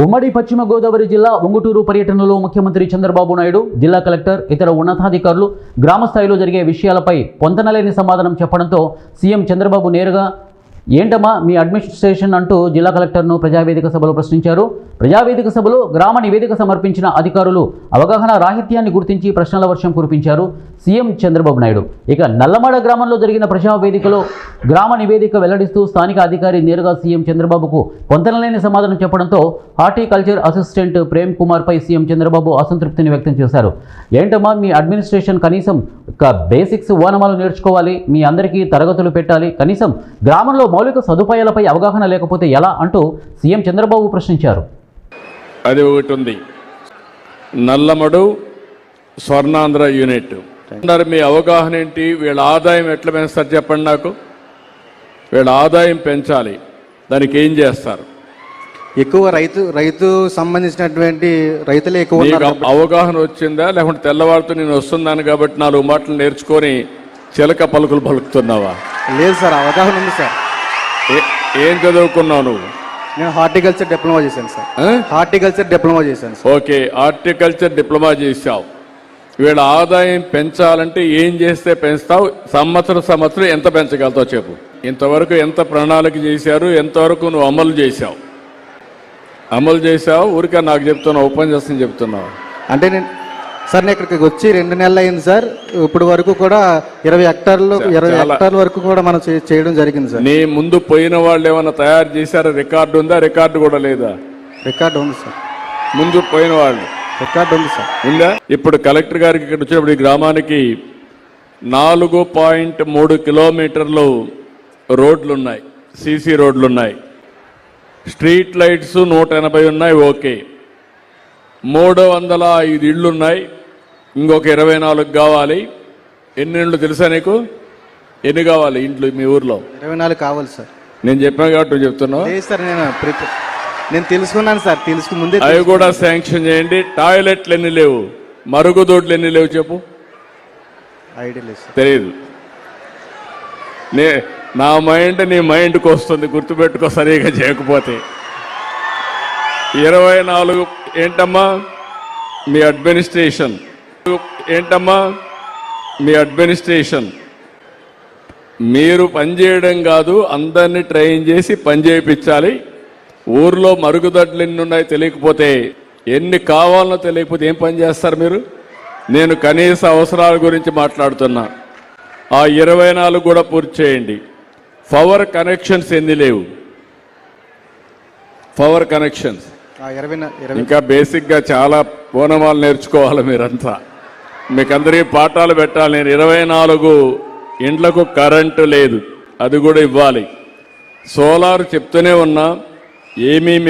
ఉమ్మడి పశ్చిమ గోదావరి జిల్లా ఉంగుటూరు పర్యటనలో ముఖ్యమంత్రి చంద్రబాబు నాయుడు, జిల్లా కలెక్టర్, ఇతర ఉన్నతాధికారులు గ్రామ స్థాయిలో జరిగే విషయాలపై పొంతనలేని సమాధానం చెప్పడంతో సీఎం చంద్రబాబు నేరుగా ఏంటమ్మా మీ అడ్మినిస్ట్రేషన్ అంటూ జిల్లా కలెక్టర్ను ప్రజావేదిక సభలో ప్రశ్నించారు. ప్రజావేదిక సభలో గ్రామ నివేదిక సమర్పించిన అధికారులు అవగాహన రాహిత్యాన్ని గుర్తించి ప్రశ్నల వర్షం కురిపించారు సీఎం చంద్రబాబు నాయుడు. ఇక నల్లమాడ గ్రామంలో జరిగిన ప్రజావేదికలో గ్రామ నివేదిక వెల్లడిస్తూ స్థానిక అధికారి నేరుగా సీఎం చంద్రబాబుకు పొంతనలేని సమాధానం చెప్పడంతో హార్టికల్చర్ అసిస్టెంట్ ప్రేమ్ కుమార్పై సీఎం చంద్రబాబు అసంతృప్తిని వ్యక్తం చేశారు. ఏంటమ్మా మీ అడ్మినిస్ట్రేషన్, కనీసం బేసిక్స్ ఓనమాలు నేర్చుకోవాలి, మీ అందరికీ తరగతులు పెట్టాలి, కనీసం గ్రామంలో మౌలిక సదుపాయాలపై అవగాహన లేకపోతే ఎలా అంటూ సీఎం చంద్రబాబు ప్రశ్నించారు. అది ఒకటి ఉంది, నల్లమడు స్వర్ణాంధ్ర యూనిట్. మీ అవగాహన ఏంటి? వీళ్ళ ఆదాయం ఎట్లా పెంచుతారు చెప్పండి నాకు. వీళ్ళ ఆదాయం పెంచాలి, దానికి ఏం చేస్తారు? ఎక్కువ రైతు సంబంధించినటువంటి రైతులే ఎక్కువ. అవగాహన వచ్చిందా లేకుంటే తెల్లవారితో నేను వస్తున్నాను కాబట్టి 4 మాటలు నేర్చుకొని చిలక పలుకులు పలుకుతున్నావా? లేదు సార్, అవగాహన ఉంది సార్. ఏం చదువుకున్నావు నువ్వు? నేను హార్టికల్చర్ డిప్లొమా చేశాను సార్. హార్టికల్చర్ డిప్లొమా చేశాను సార్. ఓకే, హార్టికల్చర్ డిప్లొమా చేశావు. వీళ్ళ ఆదాయం పెంచాలంటే ఏం చేస్తే పెంచుతావు? సంవత్సరం ఎంత పెంచగలుగుతావు చెప్పు. ఇంతవరకు ఎంత ప్రణాళిక చేశారు, ఎంతవరకు నువ్వు అమలు చేశావు? ఊరికే నాకు చెప్తున్నావు, ఉపన్యాసం చెప్తున్నావు అంటే నేను సార్ ఇక్కడికి వచ్చి 2 నెలలు అయింది సార్. ఇప్పుడు వరకు కూడా 20 హెక్టార్ల వరకు కూడా మనం చేయడం జరిగింది సార్. నీ ముందు పోయిన వాళ్ళు ఏమైనా తయారు చేశారా? రికార్డు ఉందా? రికార్డు కూడా లేదా? రికార్డు ఉంది సార్. ముందు పోయిన వాళ్ళు రికార్డు ఉంది సార్. ఉందా? ఇప్పుడు కలెక్టర్ గారికి ఇక్కడ వచ్చినప్పుడు ఈ గ్రామానికి 4.3 కిలోమీటర్లు రోడ్లున్నాయి, సీసీ రోడ్లున్నాయి, స్ట్రీట్ లైట్స్ 180 ఉన్నాయి. ఓకే, 305 ఇళ్లున్నాయి, ఇంకొక 24 కావాలి. ఎన్ని ఇళ్ళు తెలుసా నీకు? ఎన్ని కావాలి ఇంట్లో మీ ఊర్లో? 24 కావాలి సార్. నేను చెప్పాను కాబట్టి చెప్తున్నావు. లేదు సార్, నేను తెలుసుకున్నాను సార్. ముందే అవి కూడా శాంక్షన్ చేయండి. టాయిలెట్లు ఎన్ని లేవు, మరుగుదొడ్లు ఎన్ని లేవు చెప్పు. ఐడియా లేదు సార్. తెలియదు. నా మైండ్ నీ మైండ్కి వస్తుంది, గుర్తుపెట్టుకో సరిగా చేయకపోతే. 24 ఏంటమ్మా మీ అడ్మినిస్ట్రేషన్? మీరు పనిచేయడం కాదు, అందరినీ ట్రైన్ చేసి పని చేయించాలి. ఊర్లో మరుగుదొడ్లు ఎన్ని ఉన్నాయో తెలియకపోతే, ఎన్ని కావాలనో తెలియకపోతే ఏం పని చేస్తారు మీరు? నేను కనీస అవసరాల గురించి మాట్లాడుతున్నా. ఆ 24 కూడా పూర్తి చేయండి. పవర్ కనెక్షన్స్ ఎన్ని లేవు? పవర్ కనెక్షన్స్ ఇంకా బేసిక్గా చాలా ఓనమాలు నేర్చుకోవాలి మీరంతా. మీకు అందరికీ పాఠాలు పెట్టాలి. నేను 24 ఇండ్లకు కరెంటు లేదు, అది కూడా ఇవ్వాలి. సోలార్ చెప్తూనే ఉన్నా, ఏమీ